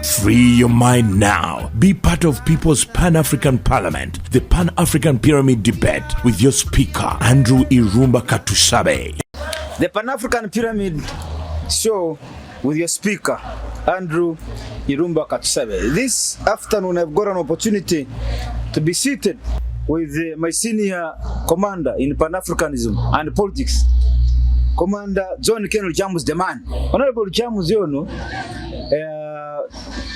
Free your mind now. Be part of People's Pan-African Parliament, the Pan-African Pyramid Debate with your speaker, Andrew Irumba Katusabe. The Pan-African Pyramid Show with your speaker, Andrew Irumba Katusabe. This afternoon I've got an opportunity to be seated with my senior commander in Pan-Africanism and politics, Commander John Ken Lukyamuzi, the man. Honorable Lukyamuzi, you know,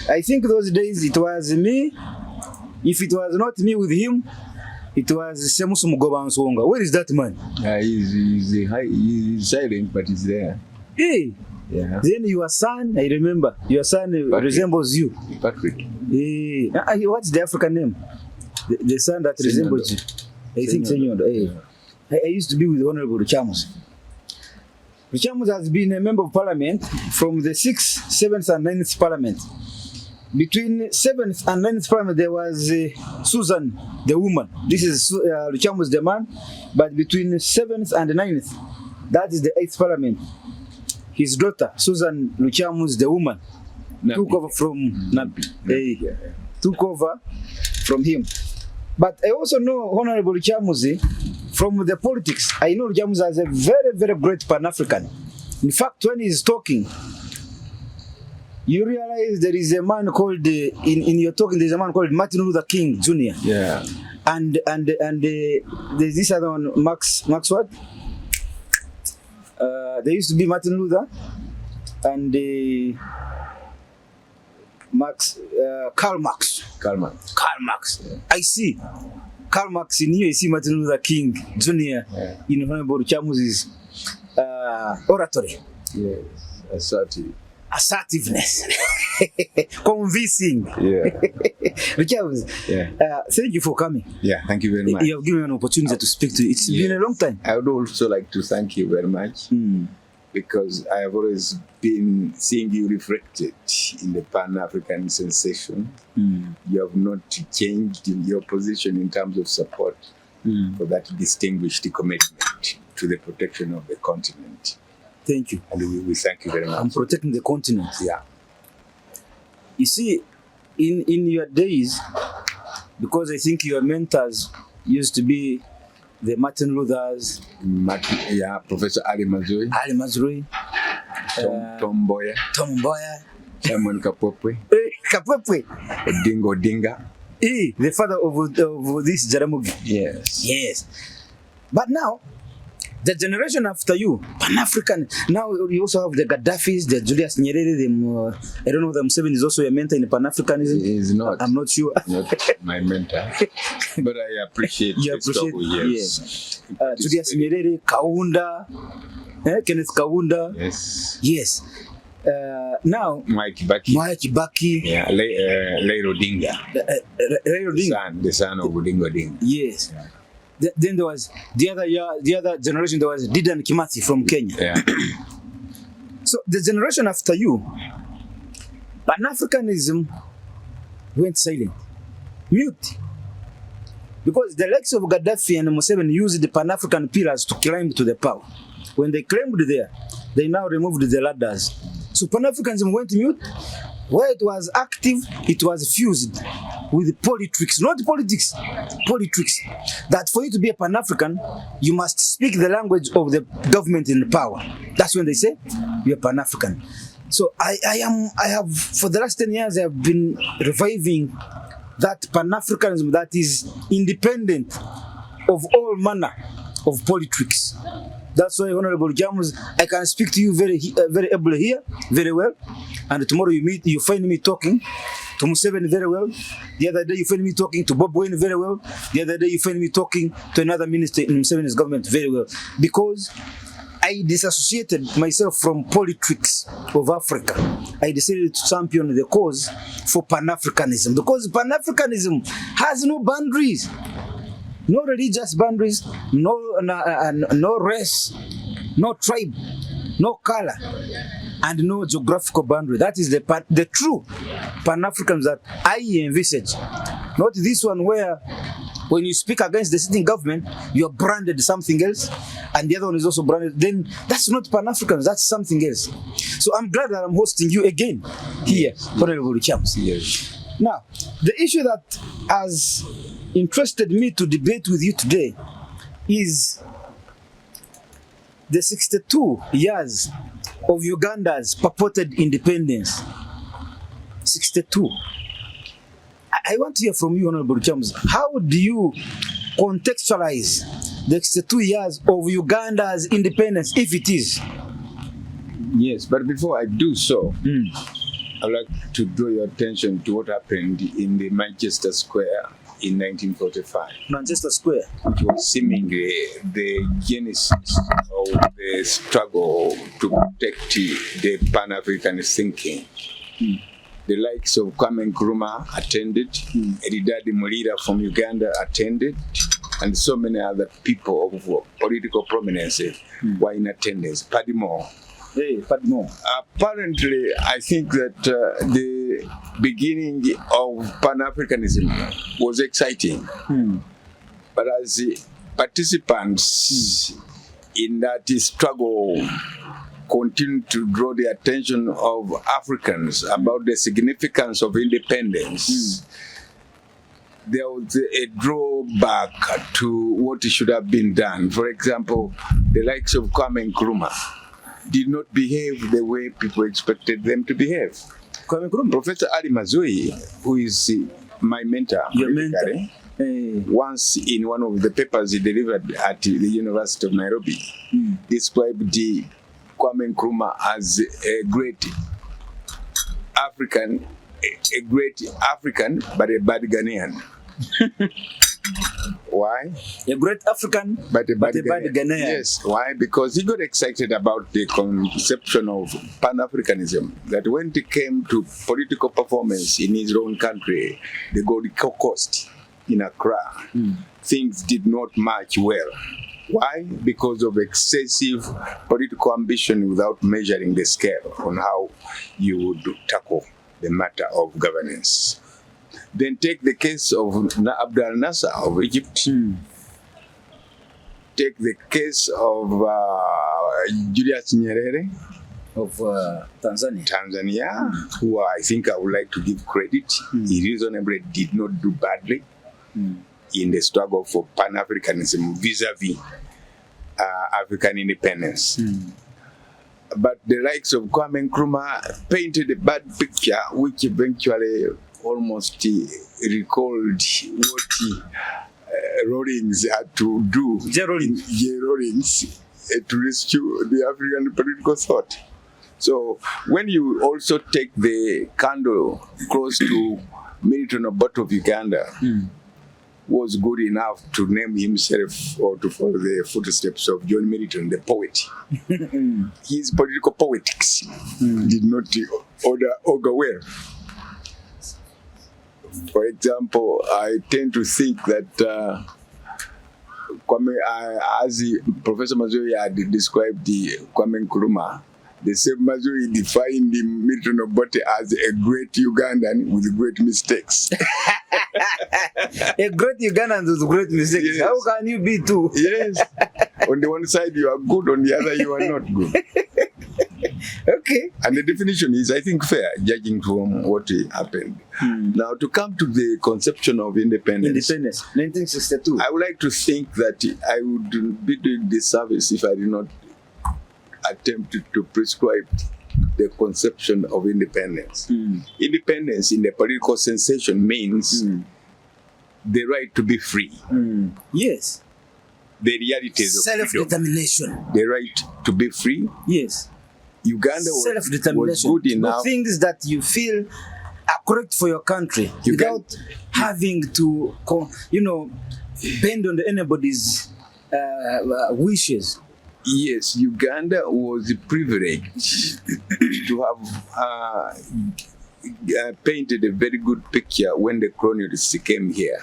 I think those days it was me. If it was not me with him, it was Semusu Mugoba Nsonga. Where is that man? He's silent, but he's there. Hey. Yeah. Then your son, I remember, your son Patrick. Resembles you. Patrick. Hey. What's the African name? The son that resembles you. I think Senyondo. Hey. I used to be with Honorable Lukyamuzi. Lukyamuzi has been a member of parliament from the 6th, 7th and 9th parliament. Between 7th and 9th parliament, there was Susan, the woman. This is Lukyamuzi, the man. But between 7th and 9th, that is the 8th parliament. His daughter, Susan Lukyamuzi, the woman, took over from Napi. Took over from him. But I also know Honorable Lukyamuzi from the politics. I know Lukyamuzi as a very, very great Pan-African. In fact, when he's talking, you realize there is a man called, in your talking, there's a man called Martin Luther King Jr. Yeah. And there's this other one, Max what? There used to be Martin Luther and Karl Marx. Yeah. I see Karl Marx in you. I see Martin Luther King Jr. In Honorable Lukyamuzi's oratory. Yes, assertiveness, convincing. Yeah. Thank you for coming. Yeah, thank you very much. You have given me an opportunity to speak to you. It's been a long time. I would also like to thank you very much because I have always been seeing you reflected in the Pan-African sensation. You have not changed in your position in terms of support for that distinguished commitment to the protection of the continent. Thank you. And we thank you very much. I'm protecting the continent. Yeah. You see, in your days, because I think your mentors used to be the Martin Luthers. Professor Ali Mazrui. Tom Mboya. Simon Kapwepwe. Odinga. The father of this Jaramogi. Yes. But now, the generation after you, Pan-African, now you also have the Gaddafis, the Julius Nyerere, I don't know, the Museveni is also a mentor in Pan-Africanism. He is not. I'm not sure. Not my mentor. But I appreciate yes. Julius Nyerere, Kaunda, Kenneth Kaunda. Yes. Now, Mike Kibaki. Yeah, Raila Odinga. The son of Odinga. Yes. Yeah. Then there was the other generation. There was Dedan Kimathi from Kenya. Yeah. So the generation after you, Pan-Africanism went silent, mute, because the likes of Gaddafi and Museveni used the Pan-African pillars to climb to the power. When they climbed there, they now removed the ladders. So Pan-Africanism went mute. Where it was active, it was fused with politics, not politics, politics. That for you to be a Pan-African, you must speak the language of the government in power. That's when they say you're Pan-African. So I have, for the last 10 years, I have been reviving that Pan-Africanism that is independent of all manner of politics. That's why, Honorable Lukyamuzi, I can speak to you very able here, very well. And tomorrow you find me talking to Museveni very well. The other day you find me talking to Bob Wine very well. The other day you find me talking to another minister in Museveni's government very well. Because I disassociated myself from politics of Africa. I decided to champion the cause for Pan-Africanism. Because Pan-Africanism has no boundaries. No religious boundaries, no race, no tribe, no color, and no geographical boundary. That is the true Pan-Africans that I envisage. Not this one where When you speak against the sitting government, you are branded something else, and the other one is also branded. Then that's not Pan-African, that's something else. So I'm glad that I'm hosting you again here, Honorable Lukyamuzi. Yes. Now, the issue that has interested me to debate with you today is the 62 years of Uganda's purported independence. 62. I want to hear from you, Honorable Lukyamuzi. How do you contextualize the 62 years of Uganda's independence, if it is? Yes, but before I do so, I'd like to draw your attention to what happened in the Manchester Square in 1945. Manchester Square. Which was seemingly the genesis of the struggle to protect the Pan-African thinking. The likes of Kwame Nkrumah attended, Eridadi Mulira from Uganda attended, and so many other people of political prominence were in attendance. Padmore. Hey, Padmore. Apparently, I think that the beginning of Pan-Africanism was exciting. But as the participants in that struggle continue to draw the attention of Africans about the significance of independence, there was a drawback to what should have been done. For example, the likes of Kwame Nkrumah did not behave the way people expected them to behave. Kwame Nkrumah? Professor Mazrui, who is my mentor, your mentor. Once in one of the papers he delivered at the University of Nairobi, described the Kwame Nkrumah as a great African, but a bad Ghanaian. Why? A great African, but a bad Ghanaian. Yes. Why? Because he got excited about the conception of Pan-Africanism, that when it came to political performance in his own country, the Gold Coast in Accra, things did not match well. Why? Because of excessive political ambition without measuring the scale on how you would tackle the matter of governance. Then take the case of Abdel Nasser of Egypt. Take the case of Julius Nyerere of Tanzania, who I think I would like to give credit. He reasonably did not do badly in the struggle for Pan-Africanism vis-a-vis African independence. But the likes of Kwame Nkrumah painted a bad picture, which eventually almost recalled what Rawlings had to do. J. Rawlings to rescue the African political thought. So when you also take the candle close to Milton Obote of Uganda, was good enough to name himself or to follow the footsteps of John Milton, the poet. His political poetics did not augur well. For example, I tend to think that as Professor Mazrui had described the Kwame Nkrumah, the same Mazrui defined Milton Obote as a great Ugandan with great mistakes. A great Ugandan with great mistakes. Yes. How can you be two? Yes. On the one side you are good, on the other you are not good. Okay. And the definition is, I think, fair, judging from what happened. Now, to come to the conception of independence. 1962. I would like to think that I would be doing disservice if I did not attempt to prescribe the conception of independence. Independence in the political sensation means the right to be free. Yes. The realities of self-determination. The right to be free. Yes. Uganda was good enough. Do things that you feel are correct for your country without having to, bend on anybody's wishes. Yes, Uganda was privileged to have painted a very good picture when the colonialists came here.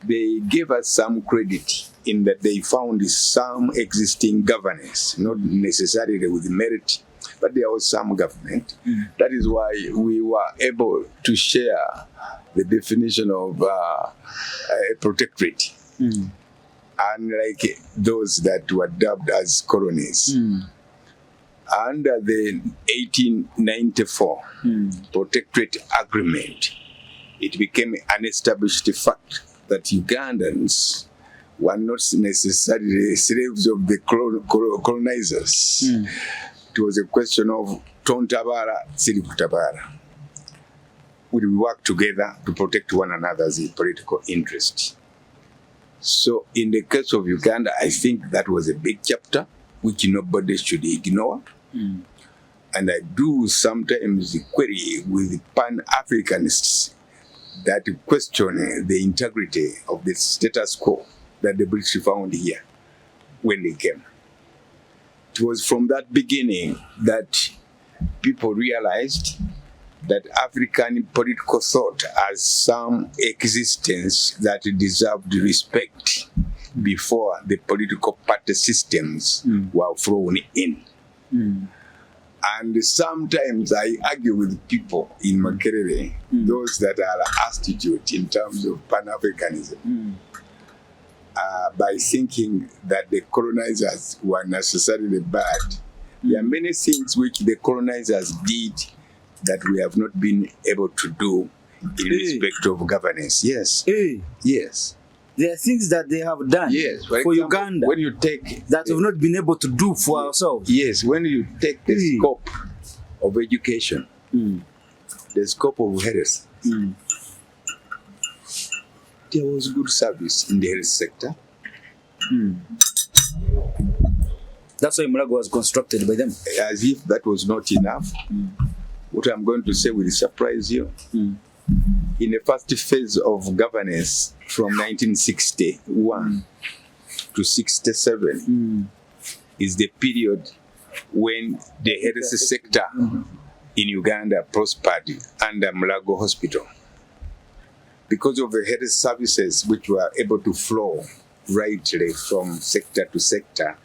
They gave us some credit in that they found some existing governance, not necessarily with merit, but there was some government. That is why we were able to share the definition of a protectorate, unlike those that were dubbed as colonies. Under the 1894 protectorate agreement, it became an established fact that Ugandans were not necessarily slaves of the colonizers. It was a question of Tontabara, Sirikutabara. We work together to protect one another's political interest. So in the case of Uganda, I think that was a big chapter which nobody should ignore. And I do sometimes query with Pan-Africanists that question the integrity of the status quo that the British found here when they came. It was from that beginning that people realized that African political thought has some existence that deserved respect before the political party systems were thrown in. And sometimes I argue with people in Makerere, those that are astute in terms of Pan-Africanism, by thinking that the colonizers were necessarily bad. There are many things which the colonizers did that we have not been able to do in respect of governance. Yes. Yes. There are things that they have done for example, Uganda when you take that we've not been able to do for ourselves. Yes, when you take the scope of education, the scope of health, there was good service in the health sector. That's why Mulago was constructed by them. As if that was not enough, what I'm going to say will surprise you. In the first phase of governance from 1961 to 67 is the period when the health sector in Uganda prospered under Mulago Hospital. Because of the health services which were able to flow rightly from sector to sector,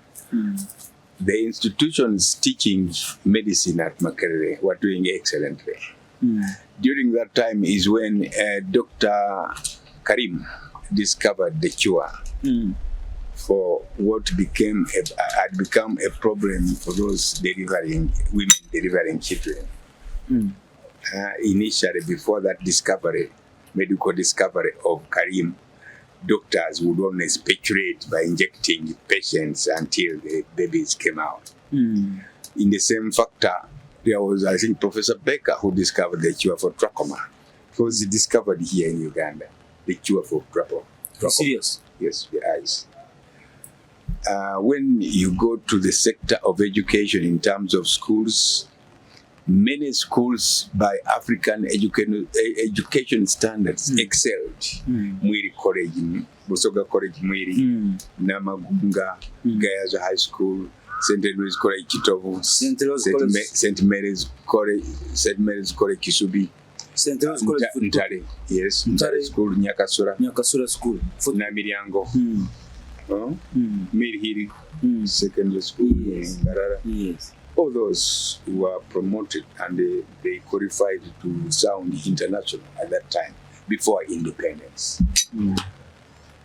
the institutions teaching medicine at Makerere were doing excellently. During that time is when Dr. Karim discovered the cure for what had become a problem for those women delivering children. Initially, before that medical discovery of Karim, doctors would only speculate by injecting patients until the babies came out. In the same factor, there was, I think, Professor Baker who discovered the cure for trachoma. It was discovered here in Uganda, the cure for trachoma. Serious? Yes, the eyes. When you go to the sector of education in terms of schools, many schools by African education standards excelled. Mwiri College, Busoga College Mwiri, Namagunga, Gayaza High School, St. Louis College Kitovu, St. Mary's College Kisubi, St. Louis College Ntare, yes, Ntare School, Nyakasura School, Namiryango, Mirhiri Secondary School, Ngarara. Yes. All those were promoted and they qualified to sound international at that time, before independence.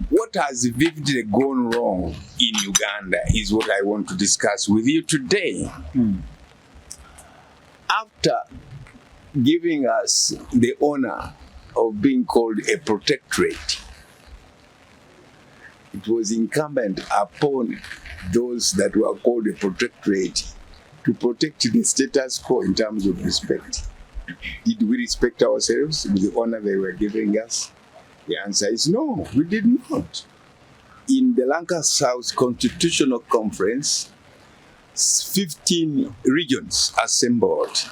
What has vividly gone wrong in Uganda is what I want to discuss with you today. After giving us the honor of being called a protectorate, it was incumbent upon those that were called a protectorate to protect the status quo in terms of respect. Did we respect ourselves with the honor they were giving us? The answer is no, we did not. In the Lanka South Constitutional Conference, 15 regions assembled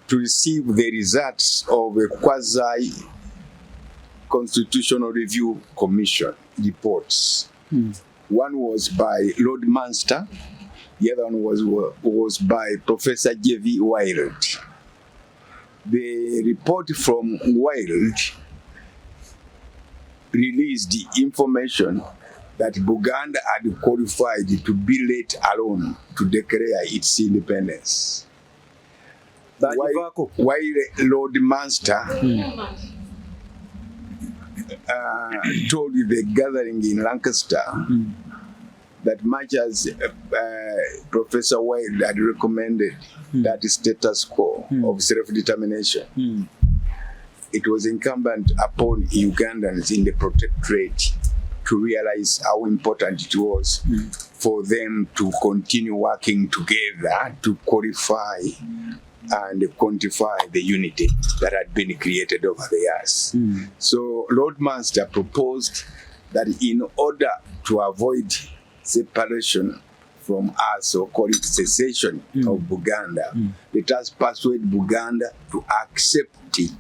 to receive the results of a quasi-constitutional review commission reports. One was by Lord Munster, the other one was by Professor J.V. Wild. The report from Wild released the information that Buganda had qualified to be let alone to declare its independence. While Lord Munster told the gathering in Lancaster that much as Professor Wilde had recommended that status quo of self-determination, it was incumbent upon Ugandans in the protectorate to realize how important it was for them to continue working together to qualify and quantify the unity that had been created over the years. So Lord Munster proposed that in order to avoid separation from us, or call it secession of Buganda, let us persuade Buganda to accept it,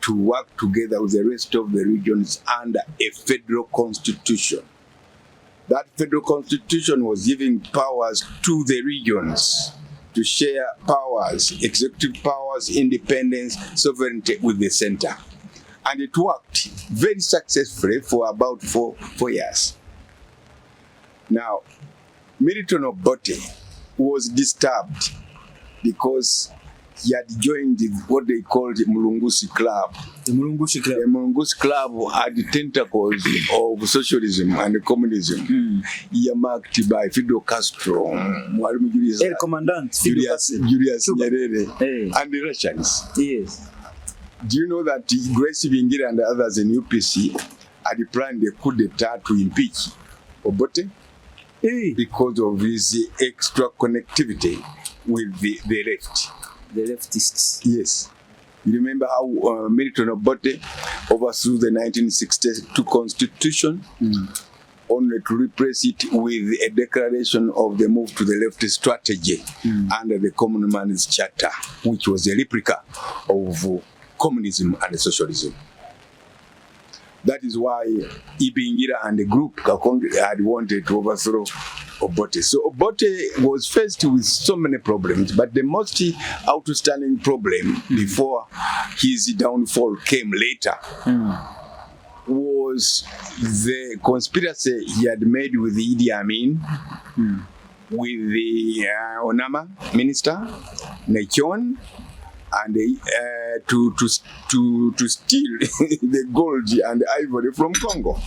to work together with the rest of the regions under a federal constitution. That federal constitution was giving powers to the regions to share powers, executive powers, independence, sovereignty with the center. And it worked very successfully for about four years. Now, Milton Obote was disturbed because he had joined what they called the Mulungusi Club. The Mulungusi Club. The Mulungusi Club had the tentacles of socialism and communism, earmarked by Fidel Castro, El Commandant Julius Nyerere, and the Russians. Yes. Do you know that Grace Bingira and others in UPC had planned a coup d'etat to impeach Obote because of his extra connectivity with the left? The leftists. Yes. You remember how Milton Obote overthrew the 1962 Constitution, only to replace it with a declaration of the move to the left strategy under the Common Man's Charter, which was a replica of communism and socialism. That is why Ibingira and the group had wanted to overthrow Obote. So Obote was faced with so many problems, but the most outstanding problem before his downfall came later was the conspiracy he had made with Idi Amin, with the Onama minister, Nechon, and to steal the gold and ivory from Congo.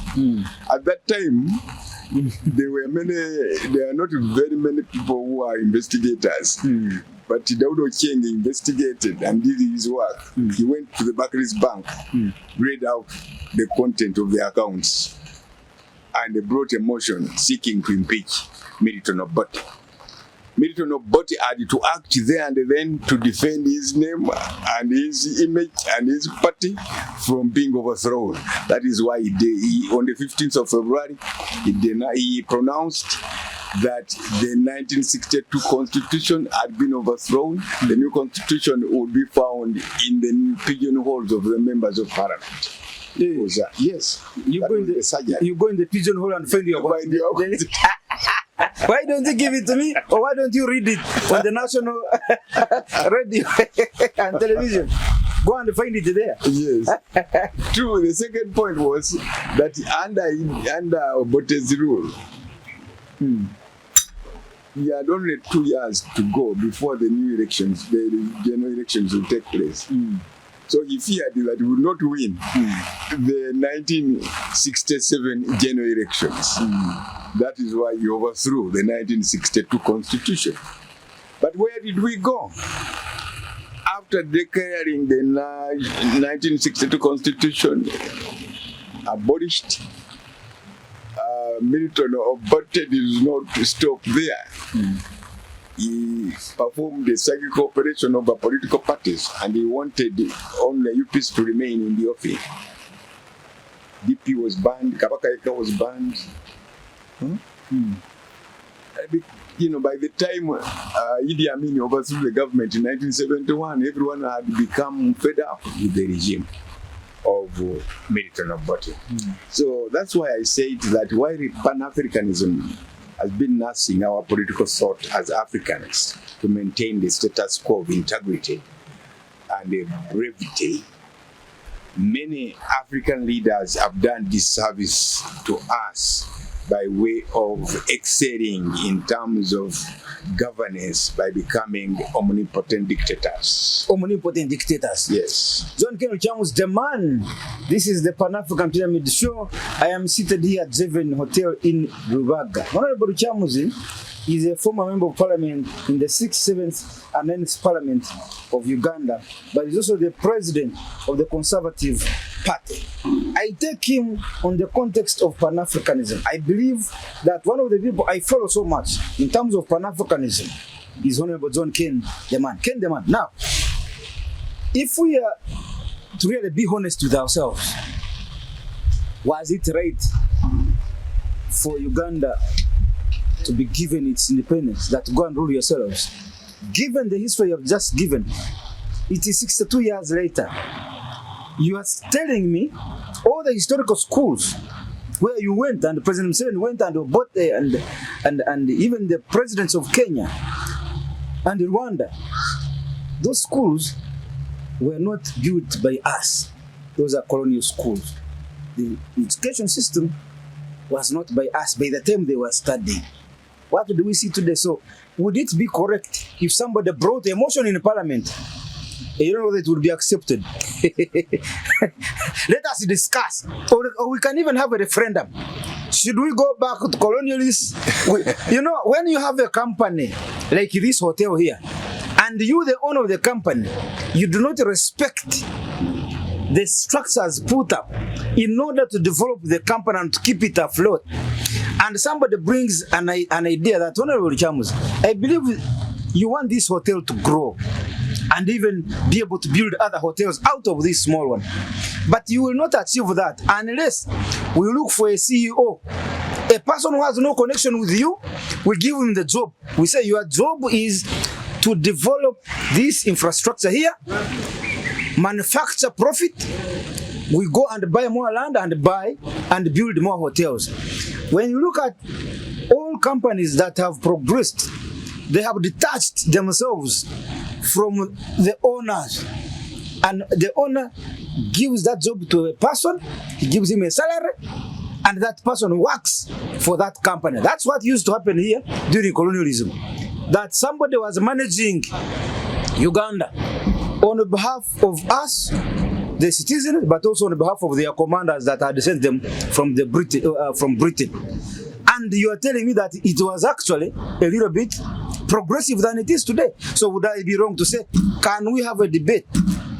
At that time, there are not very many people who are investigators. But Daudo Cheng investigated and did his work. He went to the Barclays Bank, read out the content of the accounts, and they brought a motion seeking to impeach Milton Obote. Milton Obote had to act there and then to defend his name and his image and his party from being overthrown. That is why he on the 15th of February, he pronounced that the 1962 Constitution had been overthrown. The new Constitution would be found in the pigeonholes of the members of Parliament. Yes. You go in the pigeonhole and find your Why don't you give it to me? Or why don't you read it on the national radio and television? Go and find it there. Yes. True. The second point was that under Obote's rule, he had only 2 years to go before the new elections, the general elections will take place. So he feared that he would not win the 1967 general elections. That is why he overthrew the 1962 Constitution. But where did we go? After declaring the 1962 Constitution abolished, Milton Obote did not stop there. He performed a psychical operation over political parties, and he wanted only UPs to remain in the office. DP was banned, Kabaka Eka was banned. You know, by the time Idi Amin overthrew the government in 1971, everyone had become fed up with the regime of Milton Obote. So that's why I said that while Pan-Africanism has been nursing our political thought as Africans to maintain the status quo of integrity and brevity, many African leaders have done disservice to us by way of excelling in terms of governance by becoming omnipotent dictators. Omnipotent dictators. Yes. John Ken Lukyamuzi, the man. This is the Pan-African Pyramid Show. I am seated here at Zeven Hotel in Rubaga. Honorable Lukyamuzi is a former member of parliament in the 6th, 7th, and 9th Parliament of Uganda, but he's also the president of the Conservative Party. I take him on the context of Pan-Africanism. I believe that one of the people I follow so much in terms of Pan-Africanism is Honorable John Ken, the man. Ken, the man. Now, if we are to really be honest with ourselves, was it right for Uganda to be given its independence, that go and rule yourselves? Given the history you have just given, it is 62 years later. You are telling me all the historical schools where you went, and President Museveni went, and Obote, and even the presidents of Kenya and Rwanda, those schools were not built by us. Those are colonial schools. The education system was not by us by the time they were studying. What do we see today? So, would it be correct if somebody brought a motion in Parliament? You know whether it would be accepted. Let us discuss. Or we can even have a referendum. Should we go back to colonialists? You know, when you have a company like this hotel here, and you, the owner of the company, you do not respect the structures put up in order to develop the company and to keep it afloat, and somebody brings an idea that, Honorable Lukyamuzi, I believe you want this hotel to grow and even be able to build other hotels out of this small one. But you will not achieve that unless we look for a CEO, a person who has no connection with you. We give him the job. We say your job is to develop this infrastructure here, manufacture profit. We go and buy more land and buy and build more hotels. When you look at all companies that have progressed, they have detached themselves from the owners, and the owner gives that job to a person, he gives him a salary, and that person works for that company. That's what used to happen here during colonialism, that somebody was managing Uganda on behalf of us, the citizens, but also on behalf of their commanders that had sent them from Britain. And you are telling me that it was actually a little bit progressive than it is today. So would I be wrong to say, can we have a debate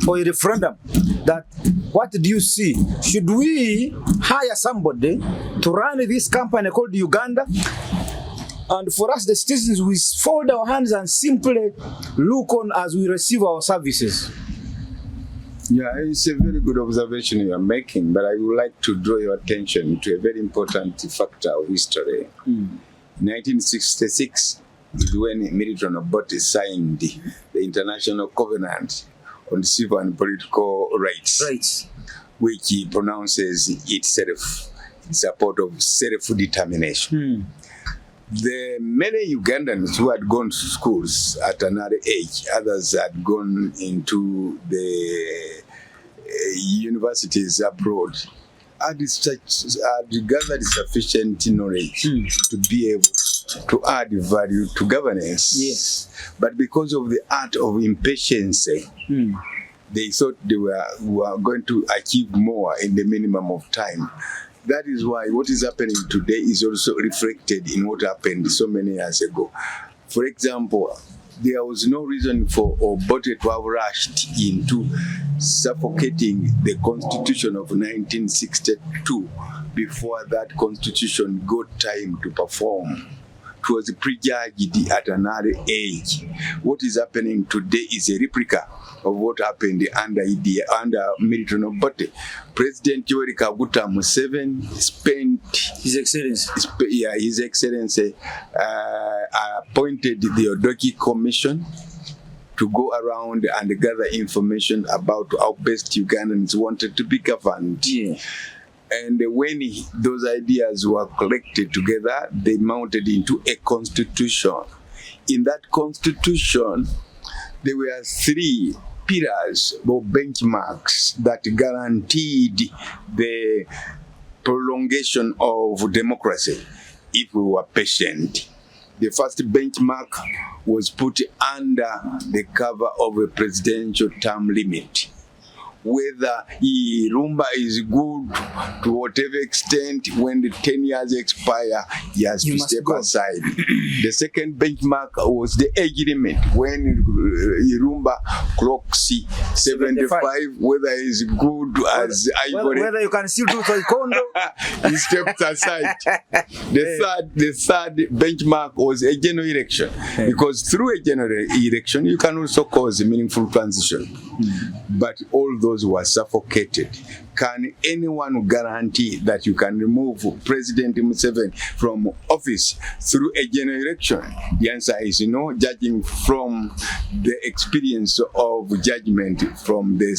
or a referendum that, what do you see? Should we hire somebody to run this company called Uganda? And for us, the citizens, we fold our hands and simply look on as we receive our services. Yeah, it's a very good observation you are making, but I would like to draw your attention to a very important factor of history. 1966 is when Milton Obote signed the International Covenant on Civil and Political Rights, which pronounces itself in support of self-determination. The many Ugandans who had gone to schools at another age, others had gone into the universities abroad, had gathered sufficient knowledge to be able to add value to governance. Yes. But because of the art of impatience, they thought they were going to achieve more in the minimum of time. That is why what is happening today is also reflected in what happened so many years ago. For example, there was no reason for Obote to have rushed into suffocating the Constitution of 1962 before that Constitution got time to perform. It was prejudged at another age. What is happening today is a replica of what happened under Milton Obote. President Yoweri Kaguta Museveni spent His Excellency, appointed the Odoki Commission to go around and gather information about how best Ugandans wanted to be governed. Yeah. And when those ideas were collected together, they mounted into a constitution. In that constitution, there were 3 pillars or benchmarks that guaranteed the prolongation of democracy if we were patient. The first benchmark was put under the cover of a presidential term limit. Whether Irumba is good to whatever extent, when the 10 years expire, he has to step aside. The second benchmark was the age limit. When Irumba clocks 75, whether he's good as ivory, whether you can still do taekwondo, he steps aside. The third benchmark was a general election, because through a general election you can also cause a meaningful transition. But all those were suffocated. Can anyone guarantee that you can remove President Museveni from office through a general election? The answer is no, judging from the experience of judgment from the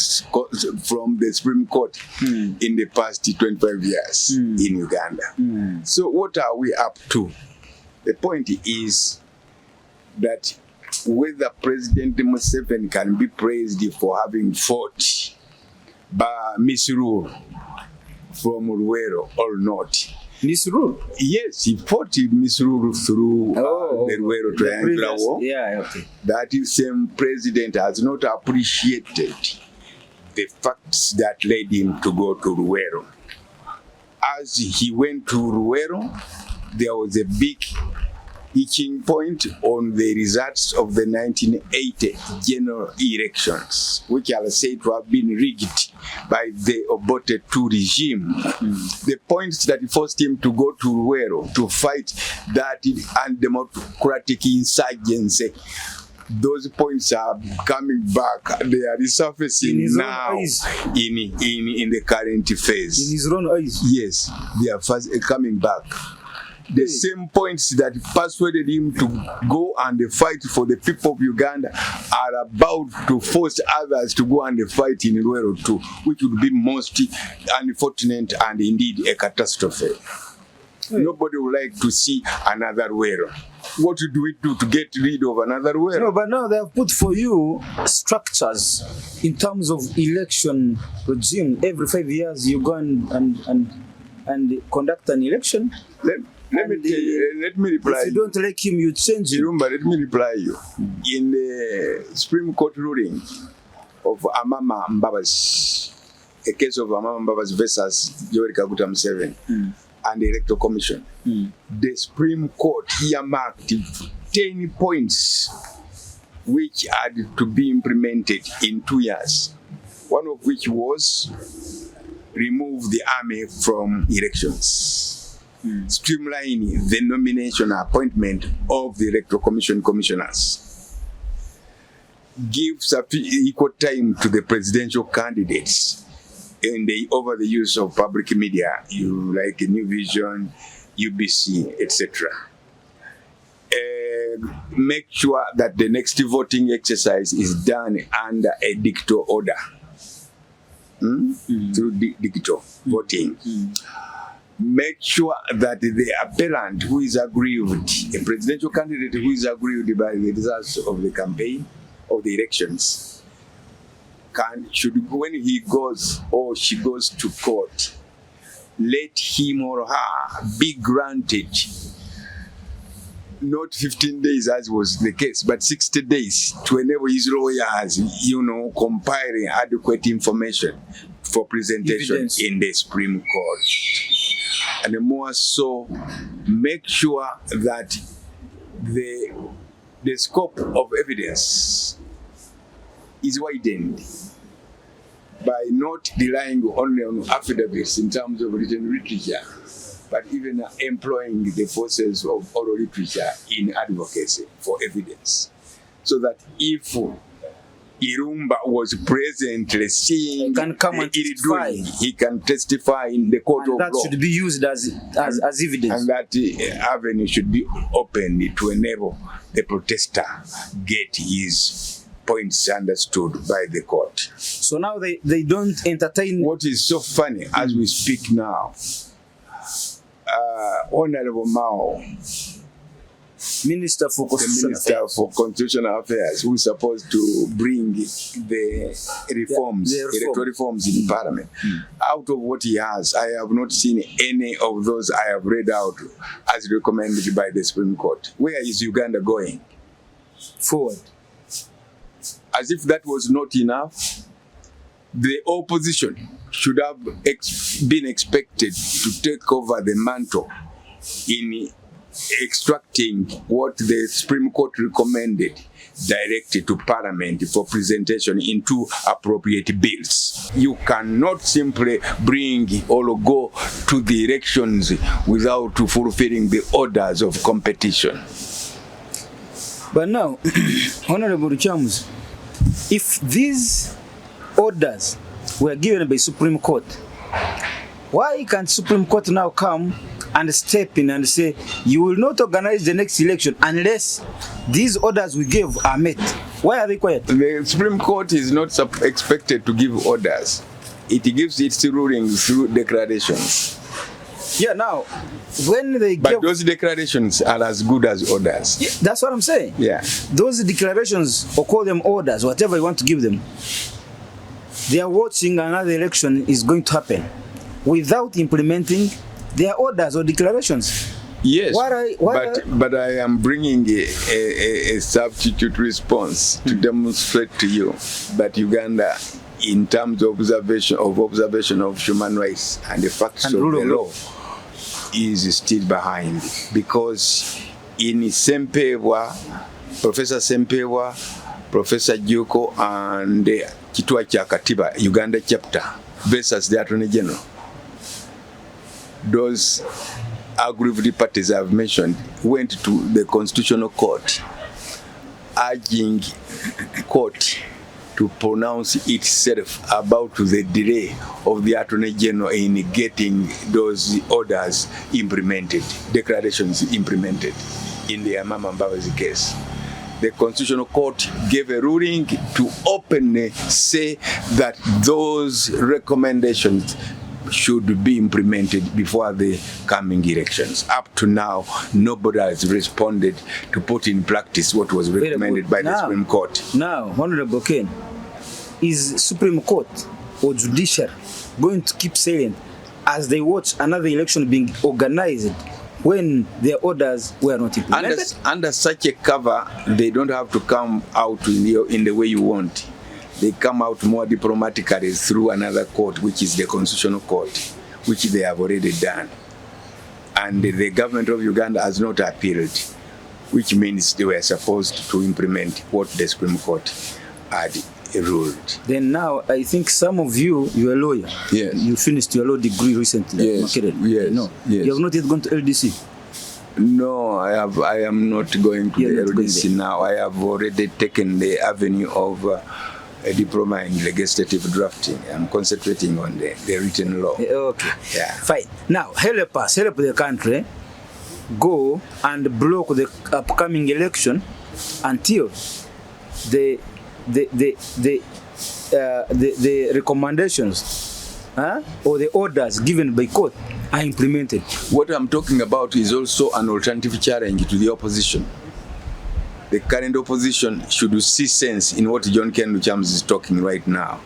Supreme Court in the past 25 years in Uganda. So what are we up to? The point is that whether President Museveni can be praised for having fought by misrule from Luwero or not. Misrule? Yes, he fought misrule through the Luwero Triangular War. Yeah, okay. That same president has not appreciated the facts that led him to go to Luwero. As he went to Luwero, there was a big itching point on the results of the 1980 general elections, which are said to have been rigged by the Obote II regime. The points that forced him to go to Luwero to fight that undemocratic insurgency, those points are coming back. They are resurfacing now in the current phase. In his own eyes? Yes, they are coming back. The same points that persuaded him to go and fight for the people of Uganda are about to force others to go and fight in Luwero too, which would be most unfortunate and indeed a catastrophe. Nobody would like to see another Luwero. What do we do to get rid of another Luwero? No, but now they have put for you structures in terms of election regime. Every 5 years you go and conduct an election. Let me reply. If you don't like him, you change him. Let me reply you. In the Supreme Court ruling of Amama Mbabazi, a case of Amama Mbabazi versus Yoweri Kaguta Museveni and the Electoral Commission, the Supreme Court earmarked 10 points which had to be implemented in 2 years. One of which was remove the army from elections. Streamlining the nomination and appointment of the Electoral Commission commissioners. Give equal time to the presidential candidates over the use of public media, like New Vision, UBC, etc. Make sure that the next voting exercise is done under a digital order, through digital voting. Make sure that the appellant who is aggrieved, a presidential candidate who is aggrieved by the results of the campaign, of the elections, should when he goes or she goes to court, let him or her be granted not 15 days as was the case, but 60 days to enable his lawyers, compiling adequate information for presentation in the Supreme Court. And more so, make sure that the scope of evidence is widened by not relying only on affidavits in terms of written literature, but even employing the forces of oral literature in advocacy for evidence. So that if Irumba was presently seeing he can come and testify. He can testify in the court of law. That should be used as evidence. And that avenue should be opened to enable the protester get his points understood by the court. So now they don't entertain. What is so funny as we speak now, Honorable Mao Minister for the Constitutional Minister Affairs. for Constitutional Affairs, who is supposed to bring the reforms, the reform. electoral reforms in Parliament. Out of what he has, I have not seen any of those I have read out as recommended by the Supreme Court. Where is Uganda going? Forward. As if that was not enough, the opposition should have been expected to take over the mantle in extracting what the Supreme Court recommended directly to Parliament for presentation in two appropriate bills. You cannot simply bring or go to the elections without fulfilling the orders of competition. But now, Honorable Lukyamuzi, if these orders were given by Supreme Court, why can't Supreme Court now come and step in and say, you will not organize the next election unless these orders we gave are met? Why are they quiet? The Supreme Court is not expected to give orders. It gives its rulings through declarations. Yeah, now, when they But give... those declarations are as good as orders. Yeah, that's what I'm saying. Yeah. Those declarations, or call them orders, whatever you want to give them, they are watching another election is going to happen without implementing their orders or declarations. Yes, Why but I am bringing a substitute response to demonstrate to you that Uganda, in terms of observation of human rights and the facts And of rule the of law, law, is still behind. Because in Sempewa, Professor Sempewa, Professor Juko, and Kituwa Kya Katiba, Uganda chapter, versus the Attorney General, those aggrieved parties I've mentioned went to the Constitutional Court, urging court to pronounce itself about the delay of the Attorney General in getting those orders implemented, declarations implemented in the Amama Mbabazi case. The Constitutional Court gave a ruling to openly say that those recommendations should be implemented before the coming elections. Up to now, nobody has responded to put in practice what was recommended by the Supreme Court. Now, Honorable Ken, is Supreme Court or Judiciary going to keep silent as they watch another election being organized when their orders were not implemented? Under such a cover, they don't have to come out in the way you want. They come out more diplomatically through another court, which is the Constitutional Court, which they have already done. And the government of Uganda has not appealed, which means they were supposed to implement what the Supreme Court had ruled. Then now, I think some of you are a lawyer. Yes. You finished your law degree recently. Yes. Yes. No. Yes. You have not yet gone to LDC. No, I am not going to You're the not going LDC there. now. I have already taken the avenue of a diploma in legislative drafting. I'm concentrating on the written law. Okay. Yeah. Fine. Now, help us, help the country go and block the upcoming election until the recommendations or the orders given by court are implemented. What I'm talking about is also an alternative challenge to the opposition. The current opposition should see sense in what John Ken Lukyamuzi is talking right now.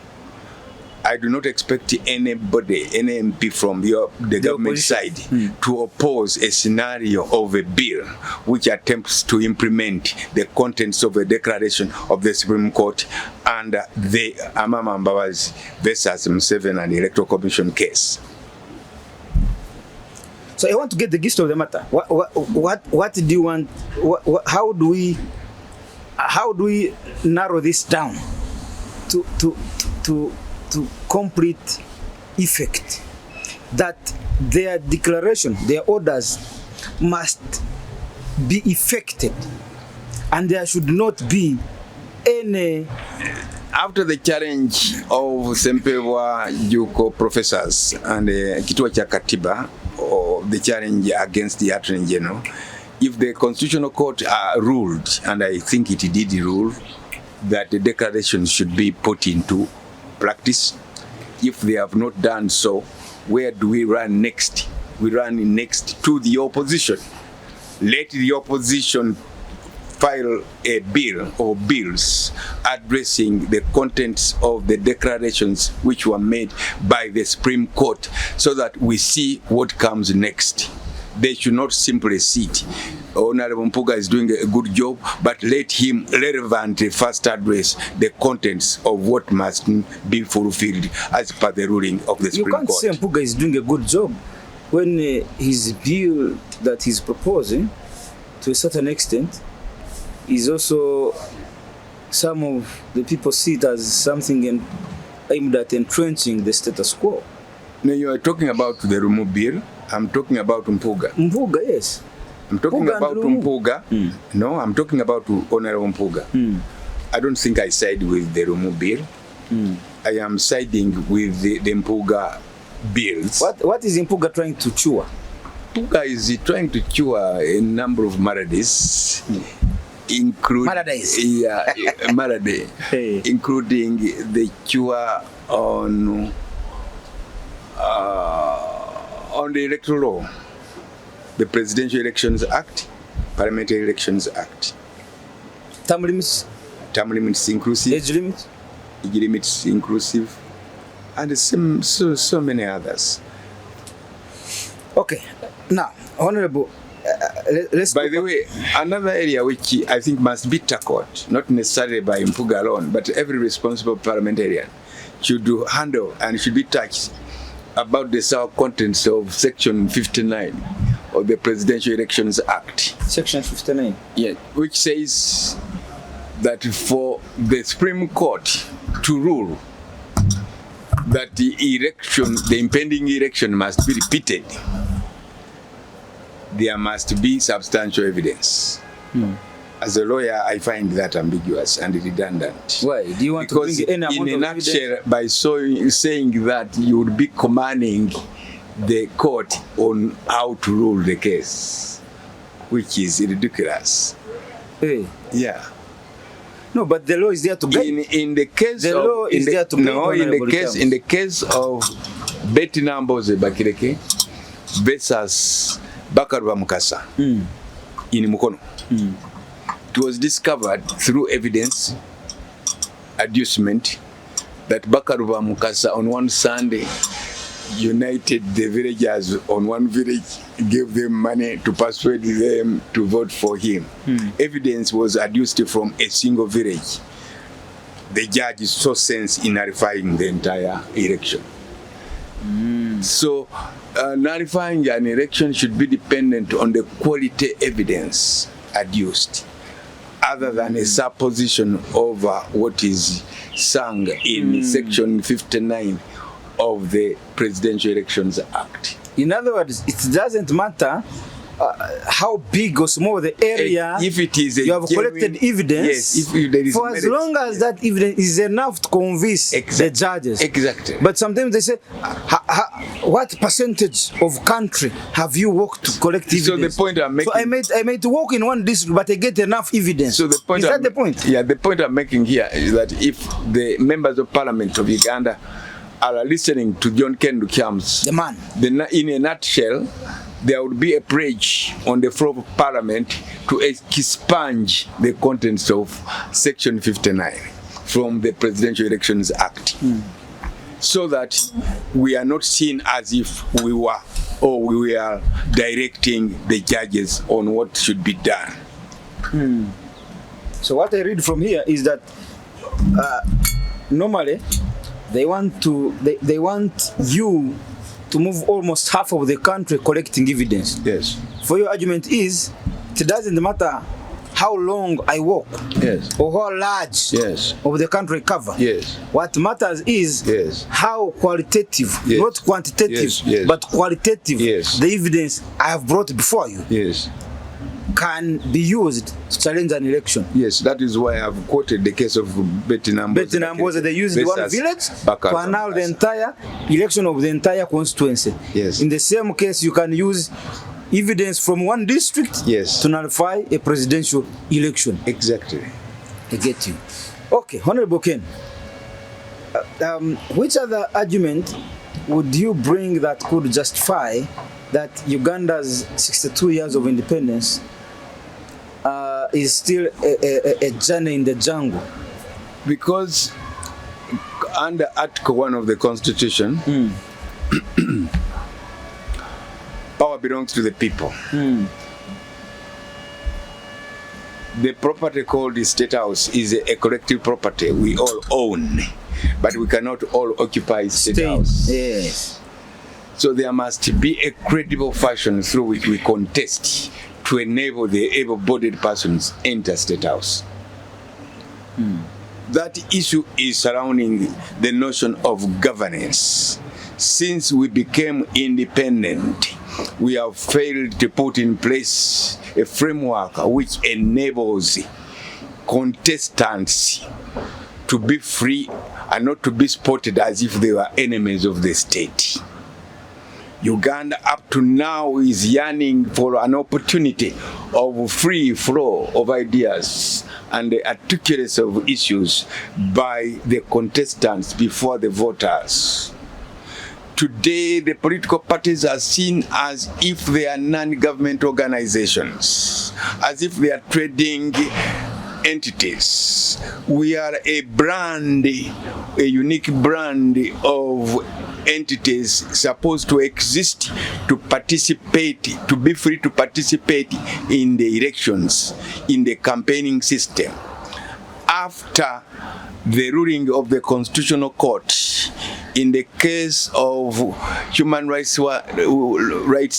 I do not expect anybody, any MP from the government side to oppose a scenario of a bill which attempts to implement the contents of a declaration of the Supreme Court and the Amama Mbabazi versus Museveni and the Electoral Commission case. So I want to get the gist of the matter. What do you want? How do we narrow this down to complete effect that their declaration, their orders must be effected, and there should not be any. After the challenge of Sempewa Juko professors and Kituwa Kya Katiba, or the challenge against the Attorney General, if the Constitutional Court ruled, and I think it did rule, that the declaration should be put into practice, if they have not done so, where do we run next? We run next to the opposition let the opposition file a bill or bills addressing the contents of the declarations which were made by the Supreme Court, so that we see what comes next. They should not simply sit. Honorable Mpuga is doing a good job, but let him relevantly first address the contents of what must be fulfilled as per the ruling of the Supreme Court. You can't say Mpuga is doing a good job when his bill that he's proposing, to a certain extent, is also, some of the people see it as something aimed at entrenching the status quo. No, you are talking about the Rumu bill. I'm talking about Mpuga. Mpuga, yes. I'm talking Mpuga about Mpuga. No, I'm talking about Honorable Mpuga. I don't think I side with the Rumu bill. I am siding with the Mpuga bills. What is Mpuga trying to cure? Mpuga is trying to cure a number of maladies. Including including the cure on the electoral law, the Presidential Elections Act, Parliamentary Elections Act. Term limits? Term limits inclusive. Age limits? Age limits inclusive. And so many others. Okay. Now, Honorable, let's... By the way, another area which I think must be tackled, not necessarily by Mpuga alone, but every responsible parliamentarian should handle and should be touched about the sour contents of Section 59 of the Presidential Elections Act. Section 59? Yeah, which says that for the Supreme Court to rule that the impending election must be repeated, there must be substantial evidence. As a lawyer, I find that ambiguous and redundant. Why? Do you want because to bring any amount in a of nutshell, evidence? by saying that you would be commanding the court on how to rule the case, which is ridiculous. Hey. Yeah. No, but the law is there to guide. In the case the of, law is there to guide. In the case of Betty Namboze Bakireke versus Bakaruba Mukasa in Mukono. It was discovered through evidence adducement that Bakaruba Mukasa on one Sunday united the villagers on one village, gave them money to persuade them to vote for him. Evidence was adduced from a single village. The judge saw sense in nullifying the entire election. So nullifying an election should be dependent on the quality evidence adduced, other than a supposition over what is sung in Section 59 of the Presidential Elections Act. In other words, it doesn't matter how big or small the area, if it is you have collected evidence, yes, if there is for as long as that evidence is enough to convince the judges. Exactly. But sometimes they say, what percentage of country have you worked to collect evidence? So the point I'm making... So I may work in one district, but I get enough evidence. So the point is that the point? Yeah, the point I'm making here is that if the members of parliament of Uganda are listening to John Ken Lukyamuzi, the man, in a nutshell, there would be a pledge on the floor of parliament to expunge the contents of Section 59 from the Presidential Elections Act, so that we are not seen as if we were directing the judges on what should be done. So what I read from here is that normally they want you to move almost half of the country collecting evidence. Yes. For your argument is, it doesn't matter how long I walk, yes, or how large, yes, of the country cover. Yes. What matters is, yes, how qualitative, yes, not quantitative, yes, yes, but qualitative, yes, the evidence I have brought before you, yes, can be used to challenge an election. Yes, that is why I've quoted the case of Betty Namboze. Betty Namboze, they used one village to annul the entire election of the entire constituency. Yes. In the same case, you can use evidence from one district, yes, to nullify a presidential election. Exactly. I get you. Okay, Honorable Ken, which other argument would you bring that could justify that Uganda's 62 years of independence is still a journey in the jungle? Because under Article 1 of the Constitution, power belongs to the people. The property called the State House is a collective property we all own, but we cannot all occupy State House. Yes. So there must be a credible fashion through which we contest to enable the able-bodied persons enter State House. That issue is surrounding the notion of governance. Since we became independent, we have failed to put in place a framework which enables contestants to be free and not to be spotted as if they were enemies of the state. Uganda up to now is yearning for an opportunity of free flow of ideas and the articulations of issues by the contestants before the voters. Today, the political parties are seen as if they are non-government organizations, as if they are trading entities. We are a brand, a unique brand of entities supposed to exist, to participate, to be free to participate in the elections, in the campaigning system. After the ruling of the Constitutional Court, in the case of Human Rights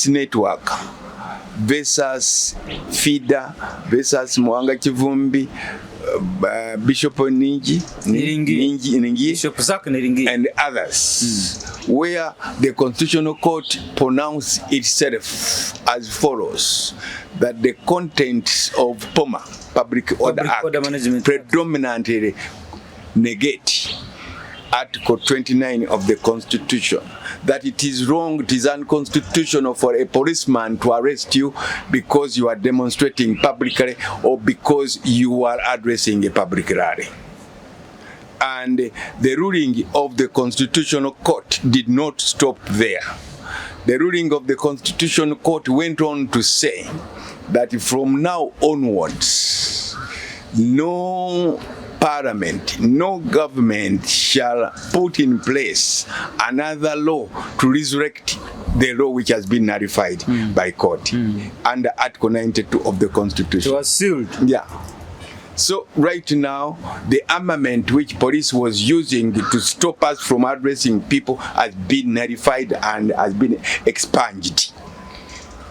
Network versus FIDA versus Mwanga Kivumbi, Bishop Niringi, Bishop Zach Niringi, and others, where the Constitutional Court pronounced itself as follows, that the contents of POMA, Public Order Act, predominantly negate Article 29 of the Constitution, that it is wrong, it is unconstitutional for a policeman to arrest you because you are demonstrating publicly or because you are addressing a public rally. And the ruling of the Constitutional Court did not stop there. The ruling of the Constitutional Court went on to say that from now onwards, no Parliament, no government shall put in place another law to resurrect the law which has been nullified by court under Article 92 of the Constitution. It was sealed. Yeah. So right now, the armament which police was using to stop us from addressing people has been nullified and has been expunged.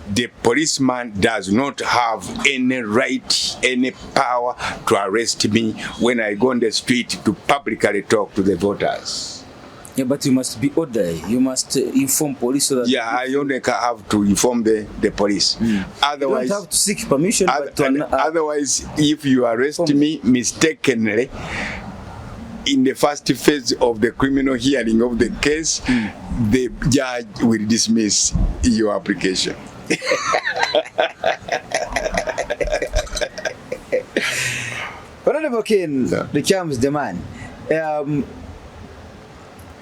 The policeman does not have any right, any power to arrest me when I go on the street to publicly talk to the voters. Yeah, but you must be orderly. You must inform police so that... Yeah, I only have to inform the police. Otherwise, you don't have to seek permission. Otherwise, if you arrest me mistakenly in the first phase of the criminal hearing of the case, the judge will dismiss your application. Honorable King, Lukyamuzi the man.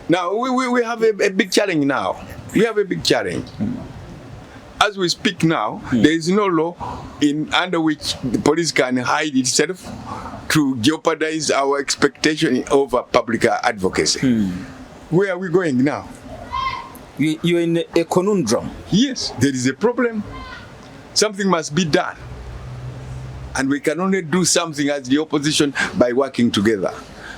Now we have a big challenge now. We have a big challenge. As we speak now, there is no law under which the police can hide itself to jeopardize our expectation over public advocacy. Where are we going now? You're in a conundrum. Yes, there is a problem. Something must be done. And we can only do something as the opposition by working together.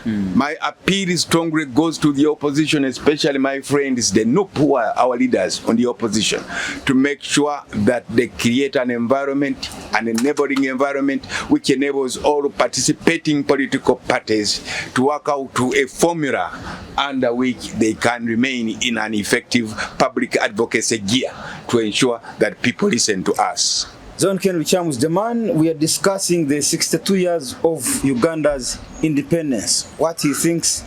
My appeal strongly goes to the opposition, especially my friends, the NUP, who are our leaders on the opposition, to make sure that they create an environment, an enabling environment, which enables all participating political parties to work out to a formula under which they can remain in an effective public advocacy gear to ensure that people listen to us. John Ken Lukyamuzi the man, we are discussing the 62 years of Uganda's independence. What he thinks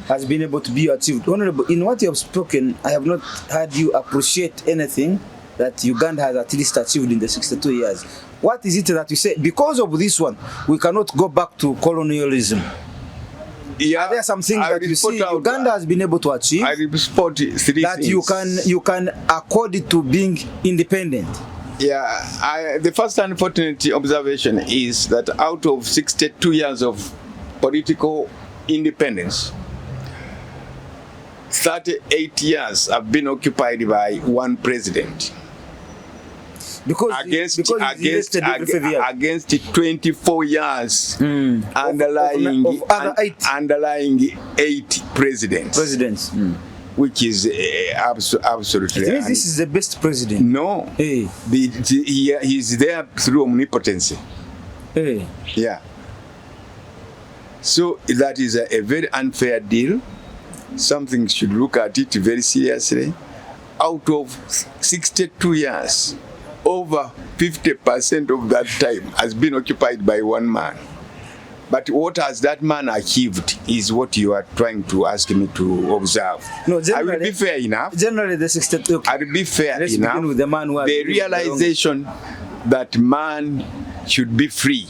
has been able to be achieved. Honorable, in what you have spoken, I have not heard you appreciate anything that Uganda has at least achieved in the 62 years. What is it that you say, because of this one, we cannot go back to colonialism? Are there some things that you see Uganda has been able to achieve I report three that things. you can accord it to being independent? Yeah, the first unfortunate observation is that out of 62 years of political independence, 38 years have been occupied by one president. Against 24 years underlying 8 presidents. Which is absolutely. I think this is the best president. No, Hey. He's there through omnipotency. Hey. Yeah. So that is a very unfair deal. Something should look at it very seriously. Out of 62 years, over 50% of that time has been occupied by one man. But what has that man achieved is what you are trying to ask me to observe. No, I will be fair enough. Generally, the 62. Okay. I will be fair Let's enough. begin with the man who has the been realization that man should be free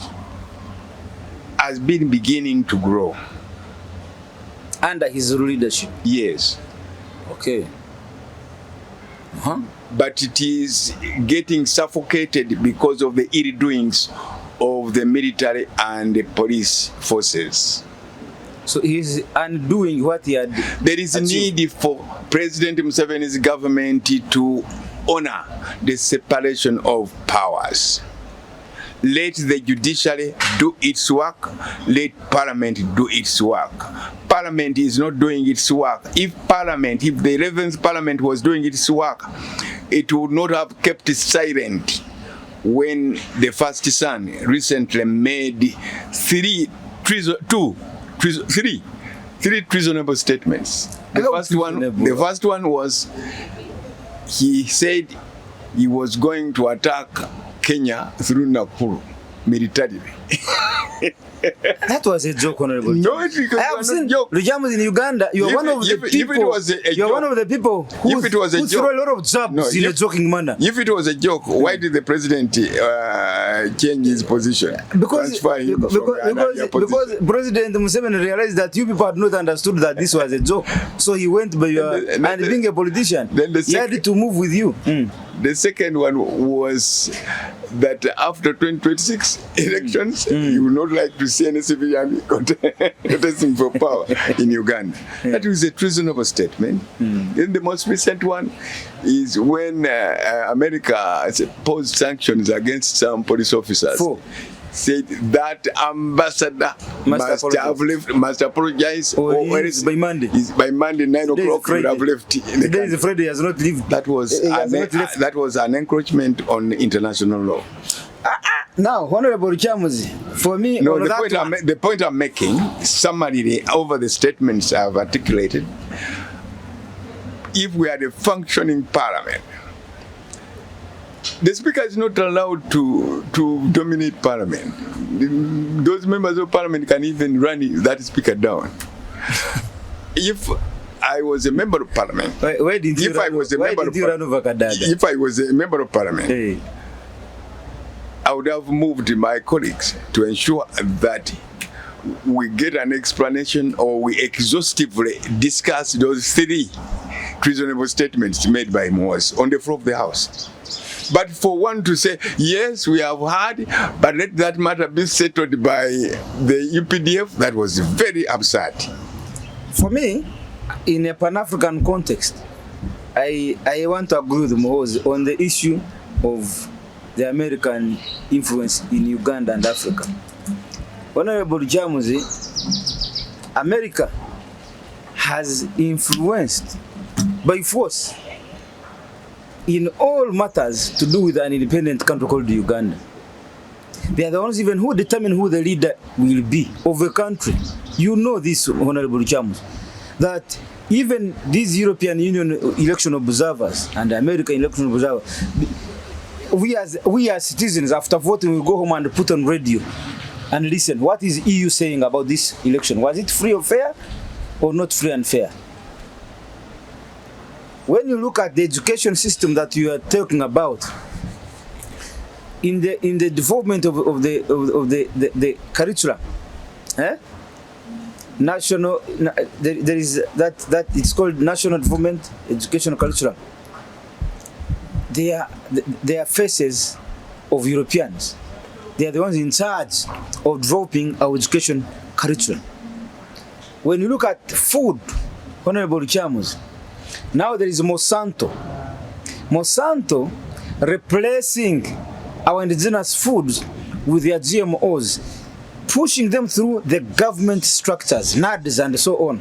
has been beginning to grow. Under his leadership. Yes. Okay. But it is getting suffocated because of the ill doings of the military and the police forces. So he's undoing what he had. There is a need for President Museveni's government to honor the separation of powers. Let the judiciary do its work. Let Parliament do its work. Parliament is not doing its work. If the 11th Parliament was doing its work, it would not have kept silent when the first son recently made three treasonable statements. The first one was he said he was going to attack Kenya through Nakuru militarily. That was a joke, Honorable. No, it I have seen Lukyamuzi in Uganda. You are one of the people. If it was a you are one of the people who throw a lot of jabs in a joking manner. If it was a joke, why did the president change his position? Because President Museveni realized that you people had not understood that this was a joke, so he went by and being a politician, he had to move with you. The second one was that after 2026 elections, you would not like to see any civilian contesting for power in Uganda. That was a treasonable statement. Then the most recent one is when America posed sanctions against some police officers. Said that ambassador must apologize or else by Monday. By Monday 9 o'clock he would have left. Today is Friday, he has not lived. That was an encroachment on international law. Now, Honorable Lukyamuzi, for me, no, the point I'm making, summarily over the statements I've articulated, if we had a functioning parliament, the speaker is not allowed to dominate parliament. Those members of parliament can even run that speaker down. If I was a member of parliament, if I was a member of parliament, hey, I would have moved my colleagues to ensure that we get an explanation or we exhaustively discuss those 3 treasonable statements made by Moas on the floor of the House. But for one to say, yes, we have heard, but let that matter be settled by the UPDF, that was very absurd. For me, in a Pan-African context, I want to agree with Mohozi on the issue of the American influence in Uganda and Africa. Honorable Lukyamuzi, America has influenced by force in all matters to do with an independent country called Uganda. They are the ones even who determine who the leader will be of a country. You know this, Honorable Lukyamuzi, that even these European Union election observers and American election observers, we as citizens, after voting, we go home and put on radio and listen. What is EU saying about this election? Was it free or fair or not free and fair? When you look at the education system that you are talking about, in the development of the curriculum, national, there is that it's called National Development Educational Curriculum. They are faces of Europeans. They are the ones in charge of developing our education curriculum. When you look at food, Honorable Lukyamuzi, now there is Monsanto. Monsanto replacing our indigenous foods with their GMOs, pushing them through the government structures, NADs and so on,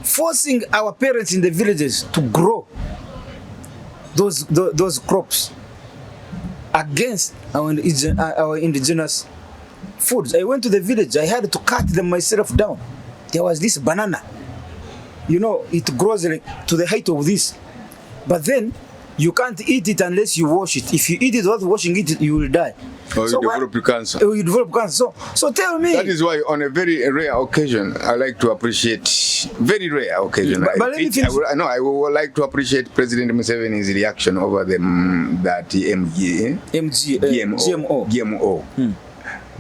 forcing our parents in the villages to grow those crops against our indigenous foods. I went to the village, I had to cut them myself down. There was this banana, you know, it grows to the height of this, but then you can't eat it unless you wash it. If you eat it without washing it, you will die. Or you develop cancer. You develop cancer. So tell me. That is why on a very rare occasion, I like to appreciate, very rare occasion, but let me finish. I would like to appreciate President Museveni's reaction over that GMO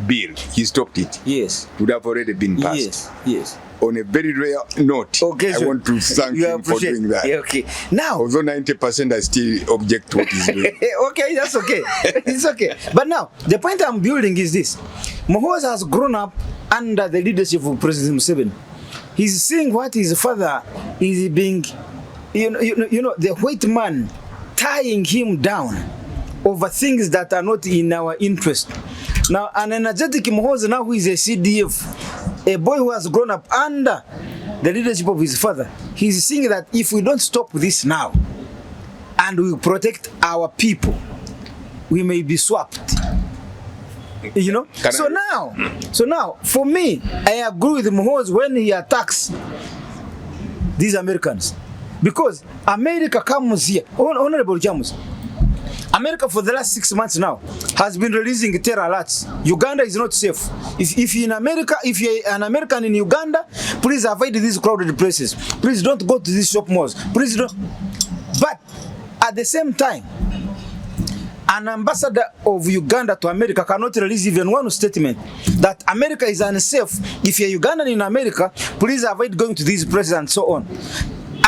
bill. He stopped it. Yes. Would have already been passed. Yes. On a very rare note, okay, I want to thank him for doing that. Yeah, okay. Now, although 90% I still object to what he's doing. Okay, that's okay. It's okay. But now, the point I'm building is this. Muhoozi has grown up under the leadership of President Museveni. He's seeing what his father is being, you know, the white man tying him down over things that are not in our interest. Now, an energetic Muhoozi now who is a CDF, a boy who has grown up under the leadership of his father, he's seeing that if we don't stop this now and we protect our people, we may be swapped. You know? So now, for me, I agree with Muhoozi when he attacks these Americans. Because America comes here, Honorable Lukyamuzi, America for the last 6 months now has been releasing terror alerts. Uganda is not safe. If you're in America, if you're an American in Uganda, please avoid these crowded places. Please don't go to these shop malls. Please don't. But at the same time, an ambassador of Uganda to America cannot release even one statement that America is unsafe. If you're Ugandan in America, please avoid going to these places and so on.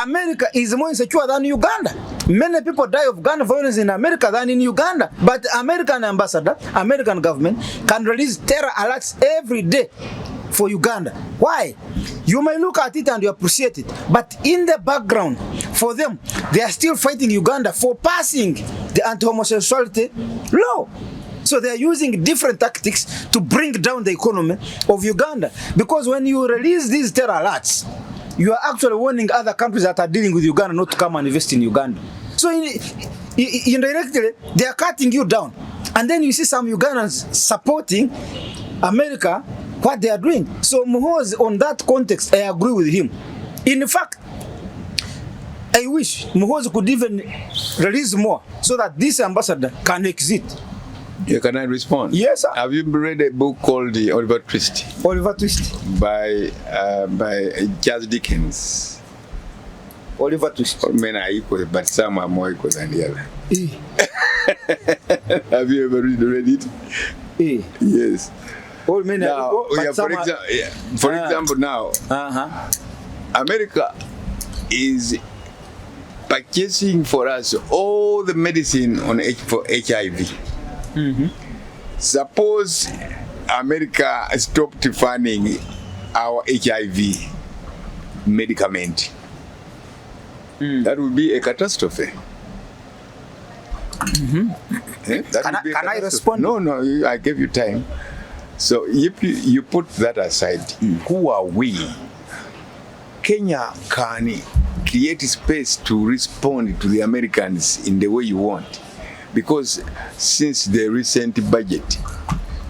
America is more insecure than Uganda. Many people die of gun violence in America than in Uganda. But American ambassador, American government can release terror alerts every day for Uganda. Why? You may look at it and you appreciate it, but in the background, for them, they are still fighting Uganda for passing the anti-homosexuality law. So they are using different tactics to bring down the economy of Uganda. Because when you release these terror alerts, you are actually warning other countries that are dealing with Uganda not to come and invest in Uganda. So indirectly, they are cutting you down. And then you see some Ugandans supporting America, what they are doing. So Muhoozi, on that context, I agree with him. In fact, I wish Muhoozi could even release more so that this ambassador can exit. Yeah, can I respond? Yes, sir. Have you read a book called Oliver Twist? Oliver Twist. By Charles Dickens. Oliver Twist. All men are equal, but some are more equal than the other. Have you ever read it? Yes. All men are now, equal, but some for example, now, America is purchasing for us all the medicine for HIV. Suppose America stopped funding our HIV medicament. That would be a catastrophe. Can I respond? No, I gave you time. So if you put that aside, who are we? Kenya can create space to respond to the Americans in the way you want. Because since the recent budget,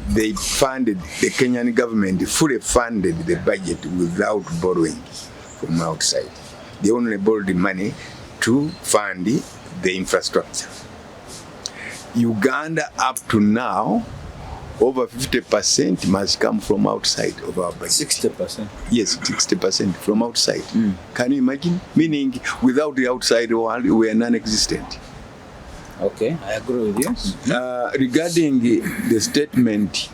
they funded, the Kenyan government fully funded the budget without borrowing from outside. They only borrowed the money to fund the infrastructure. Uganda, up to now, over 50% must come from outside of our budget. 60%? Yes, 60% from outside. Can you imagine? Meaning, without the outside world, we are non-existent. Okay, I agree with you. Regarding the statement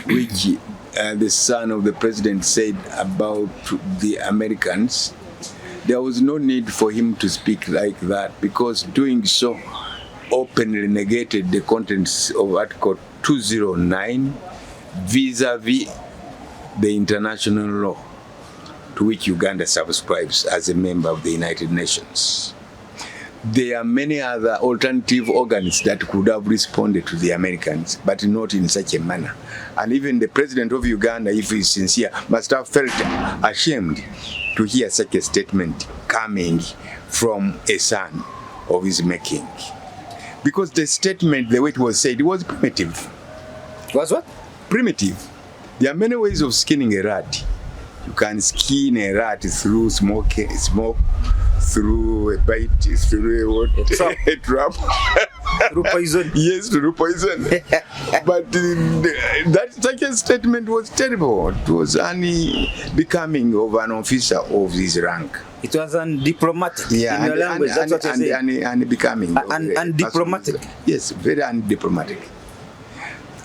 which the son of the president said about the Americans, there was no need for him to speak like that, because doing so openly negated the contents of Article 209 vis-a-vis the international law to which Uganda subscribes as a member of the United Nations. There are many other alternative organs that could have responded to the Americans, but not in such a manner. And even the president of Uganda, if he is sincere, must have felt ashamed to hear such a statement coming from a son of his making. Because the statement, the way it was said, it was primitive. Was what? Primitive. There are many ways of skinning a rat. You can skin a rat through smoke, through a bite, through a trap. A trap. Through poison. Yes, through poison. But that such a statement was terrible. It was unbecoming of an officer of his rank. It was undiplomatic. Yeah, in your language, that's what you're saying. Unbecoming. Undiplomatic. Yes, very undiplomatic.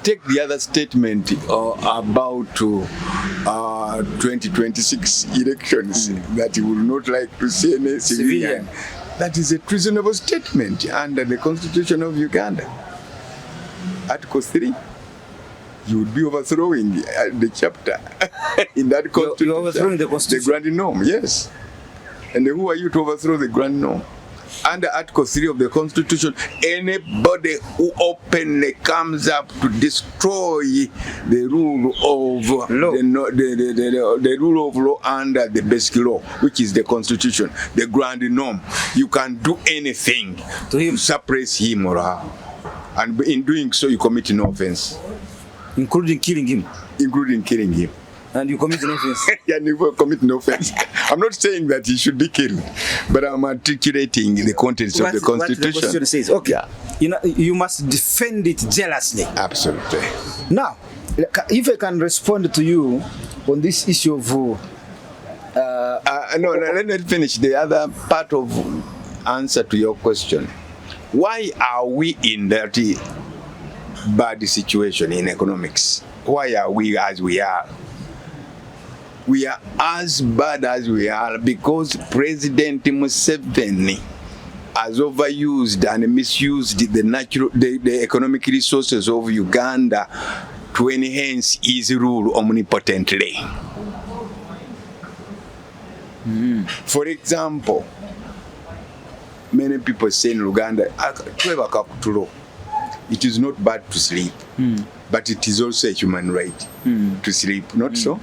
Take the other statement about 2026 elections that he would not like to see any civilian. That is a treasonable statement under the Constitution of Uganda. Article 3, you would be overthrowing the chapter in that Constitution. You're overthrowing the Constitution? The grand norm, yes. And who are you to overthrow the grand norm? Under Article 3 of the Constitution, anybody who openly comes up to destroy the rule of law, the rule of law under the basic law, which is the Constitution, the grand norm, you can do anything to suppress him or her. And in doing so, you commit no offense. Including killing him? Including killing him. And you commit no offense? Yeah, you commit no offense. I'm not saying that he should be killed, but I'm articulating the contents of the Constitution. What the Constitution says. Okay. Yeah. You must defend it jealously. Absolutely. Now, if I can respond to you on this issue of... no, let me finish the other part of answer to your question. Why are we in that bad situation in economics? Why are we as we are? We are as bad as we are because President Museveni has overused and misused the economic resources of Uganda to enhance his rule omnipotently. For example, many people say in Uganda, it is not bad to sleep, but it is also a human right to sleep, not so?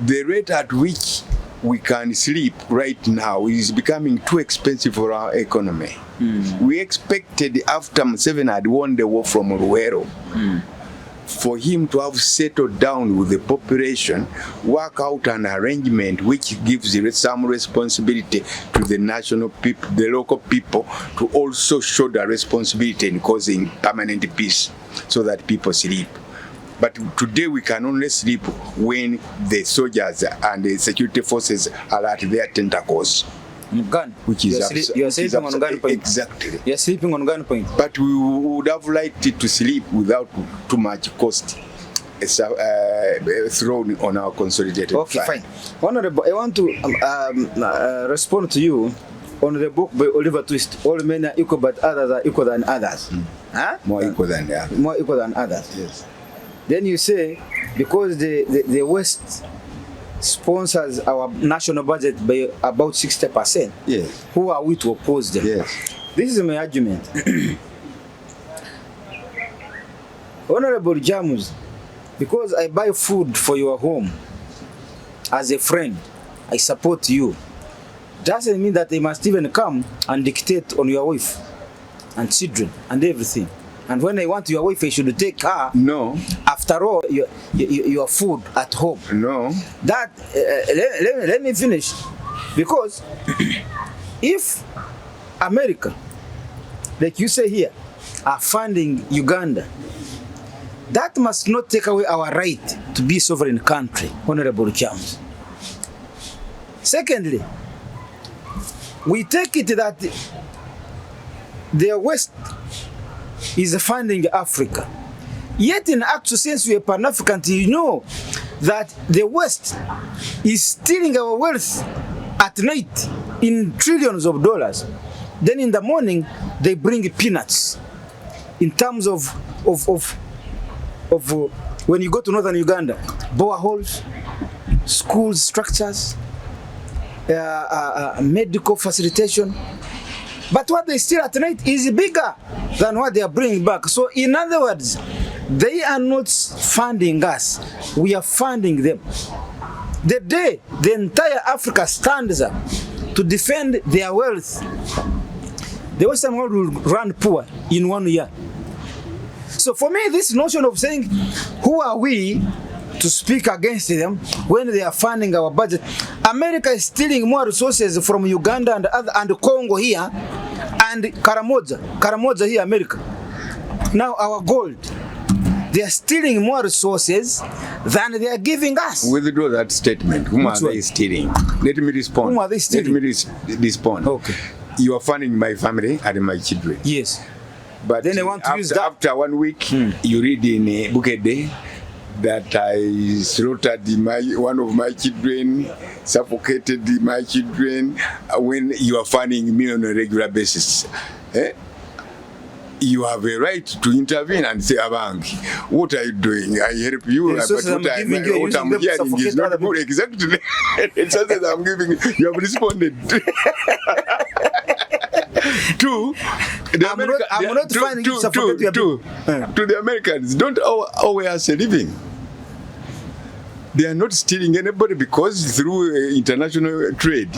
The rate at which we can sleep right now is becoming too expensive for our economy. We expected after Museveni had won the war from Luwero, for him to have settled down with the population, work out an arrangement which gives some responsibility to the national people, the local people, to also show their responsibility in causing permanent peace so that people sleep. But today we can only sleep when the soldiers and the security forces are at their tentacles. Gun. Which is you're sleeping on gunpoint. Exactly. You're sleeping on gunpoint. But we would have liked to sleep without too much cost thrown on our consolidated Okay, fine. Honorable, I want to respond to you on the book by Oliver Twist. All men are equal, but others are equal than others. Huh? More equal than the others. More equal than others. Yes. Then you say, because the West sponsors our national budget by about 60%, yes, who are we to oppose them? Yes. This is my argument. Honorable Lukyamuzi, because I buy food for your home, as a friend, I support you, doesn't mean that they must even come and dictate on your wife and children and everything. And when I want your wife, I should take her. No. After all, your food at home. No. That, let me finish. Because if America, like you say here, are funding Uganda, that must not take away our right to be sovereign country, Honorable Lukyamuzi. Secondly, we take it that the West is funding Africa. Yet in actual sense, we are Pan-African. You know that the West is stealing our wealth at night in trillions of dollars. Then in the morning, they bring peanuts. In terms of when you go to northern Uganda, boreholes, school structures, medical facilitation. But what they steal at night is bigger than what they are bringing back. So in other words, they are not funding us. We are funding them. The day the entire Africa stands up to defend their wealth, the Western world will run poor in 1 year. So for me, this notion of saying, who are we to speak against them when they are funding our budget? America is stealing more resources from Uganda and Congo here, and Karamoja here, America. Now our gold, they are stealing more resources than they are giving us. Withdraw that statement. Whom are they stealing? Let me respond. Whom are they stealing? Let me respond. Okay. You are funding my family and my children. Yes. But then they want to use that. After 1 week, you read in Bukede that I slaughtered one of my children, suffocated my children, when you are funding me on a regular basis. You have a right to intervene and say, Abang, what are you doing? I help you, but what I'm hearing is not good. Exactly. It's something I'm giving you have responded. To the Americans, don't owe us a living. They are not stealing anybody because through international trade,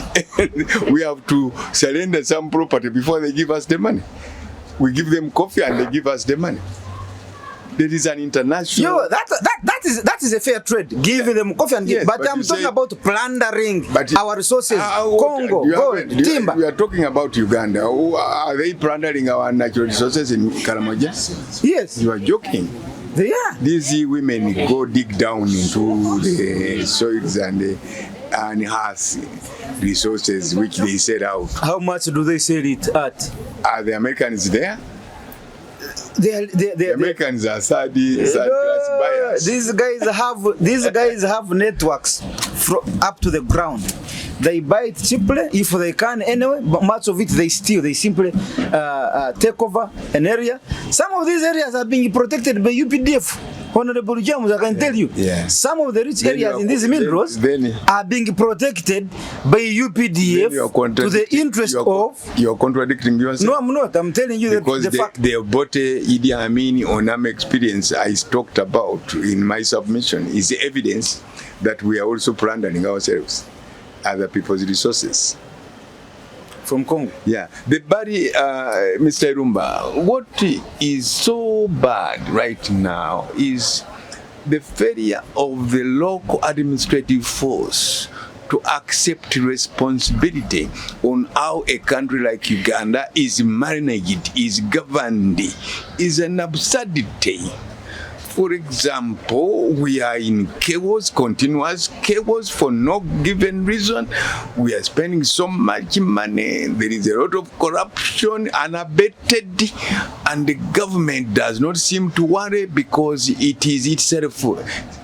we have to surrender some property before they give us the money. We give them coffee and they give us the money. There is an international. That is a fair trade. Giving them coffee and yes, but I'm talking about plundering our resources. Congo, gold, timber. We are talking about Uganda. Are they plundering our natural resources in Karamoja? Yes. You are joking. They are. These women go dig down into the soils and earth resources which they set out. How much do they sell it at? Are the Americans there? The Americans are third class buyers. These guys have networks up to the ground. They buy it cheaply if they can anyway, but much of it they steal. They simply take over an area. Some of these areas are being protected by UPDF. Honorable Lukyamuzi, I can tell you, some of the rich areas in these minerals are being protected by UPDF to the interest of... You're contradicting yourself. No, I'm not. I'm telling you because the fact. The Obote Idi Amin Onam experience I talked about in my submission is evidence that we are also plundering ourselves, other people's resources. From Congo. Yeah. The body, Mr. Irumba, what is so bad right now is the failure of the local administrative force to accept responsibility on how a country like Uganda is managed, is governed, is an absurdity. For example, we are in chaos, continuous chaos for no given reason. We are spending so much money. There is a lot of corruption unabated, and the government does not seem to worry because it is itself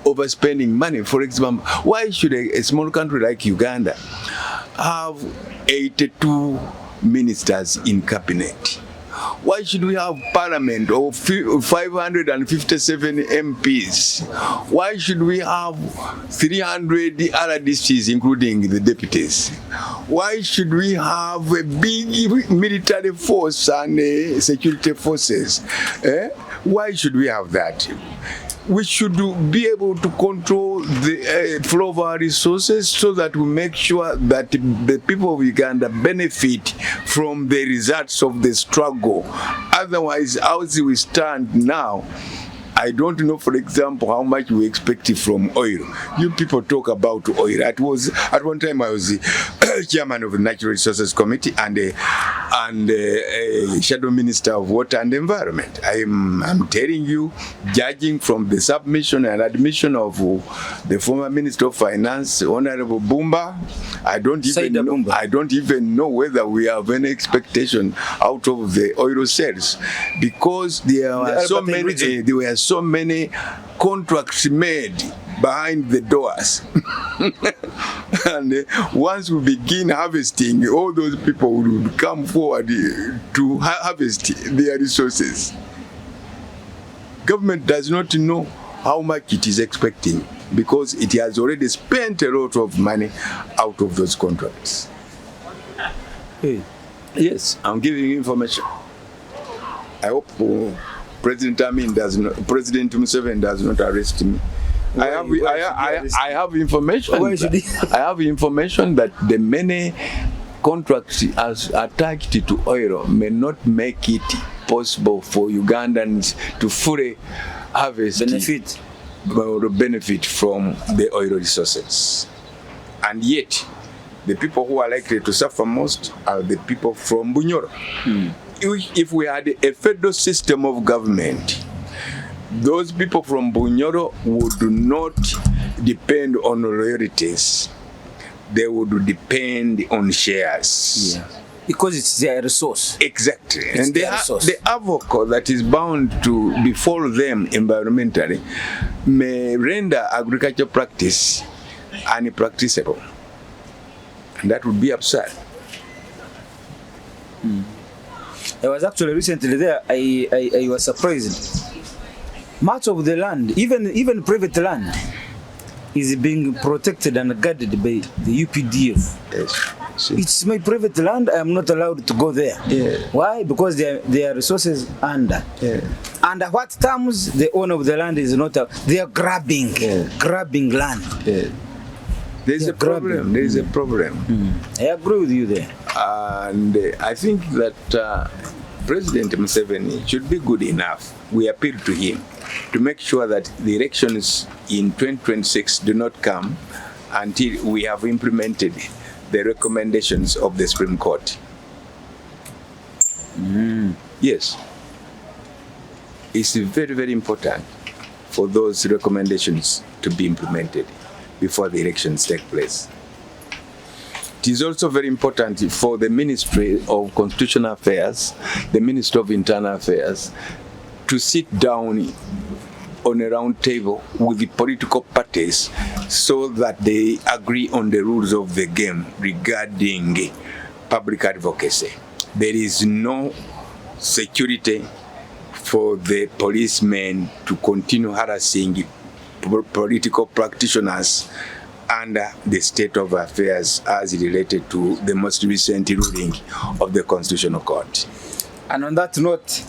overspending money. For example, why should a small country like Uganda have 82 ministers in cabinet? Why should we have parliament of 557 MPs? Why should we have 300 RDCs, including the deputies? Why should we have a big military force and security forces? Why should we have that? We should be able to control the flow of our resources so that we make sure that the people of Uganda benefit from the results of the struggle. Otherwise, as we stand now, I don't know, for example, how much we expect from oil. You people talk about oil. At one time I was the chairman of the Natural Resources Committee and a shadow minister of Water and Environment. I'm telling you, judging from the submission and admission of the former Minister of Finance, Honorable Bumba, I don't even know whether we have any expectation out of the oil sales, because there were so so many contracts made behind the doors. And once we begin harvesting, all those people will come forward to harvest their resources. Government does not know how much it is expecting because it has already spent a lot of money out of those contracts. Hey. Yes, I'm giving you information. I hope President Museveni does not arrest me. I have information. I have information that the many contracts as attached to oil may not make it possible for Ugandans to fully harvest benefit from the oil resources. And yet, the people who are likely to suffer most are the people from Bunyoro. If we had a federal system of government, those people from Bunyoro would not depend on royalties. They would depend on shares. Yeah. Because it's their resource. Exactly. And the havoc that is bound to befall them environmentally may render agricultural practice unpracticable. And that would be absurd. I was actually recently there. I was surprised. Much of the land, even private land, is being protected and guarded by the UPDF. Yes. It's my private land. I am not allowed to go there. Yeah. Why? Because their resources under. Yeah. Under what terms? The owner of the land is not. They are grabbing land. Yeah. There's a problem. There is a problem. I agree with you there. And I think that President Museveni should be good enough. We appeal to him to make sure that the elections in 2026 do not come until we have implemented the recommendations of the Supreme Court. Yes. It's very, very important for those recommendations to be implemented before the elections take place. It is also very important for the Ministry of Constitutional Affairs, the Ministry of Internal Affairs, to sit down on a round table with the political parties so that they agree on the rules of the game regarding public advocacy. There is no security for the policemen to continue harassing political practitioners under the state of affairs as related to the most recent ruling of the Constitutional Court. And on that note,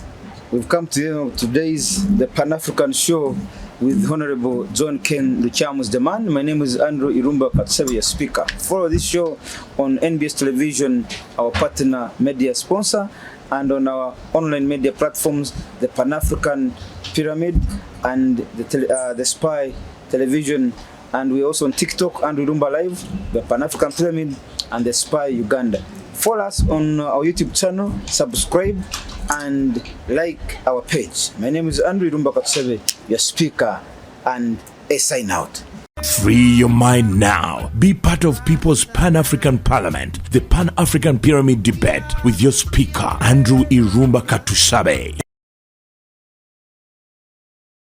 we've come to the end of today's The Pan-African Show with Honorable John Ken Lukyamuzi the man. My name is Andrew Irumba Katsabe, your speaker. Follow this show on NBS Television, our partner media sponsor, and on our online media platforms, the Pan-African Pyramid and the Spy Television. And we're also on TikTok, Andrew Irumba Live, the Pan-African Pyramid, and the Spy Uganda. Follow us on our YouTube channel, subscribe, and like our page. My name is Andrew Irumba Katsabe, your speaker, and a sign out. Free your mind now. Be part of People's Pan-African Parliament, the Pan-African Pyramid Debate with your speaker, Andrew Irumba Katusabe.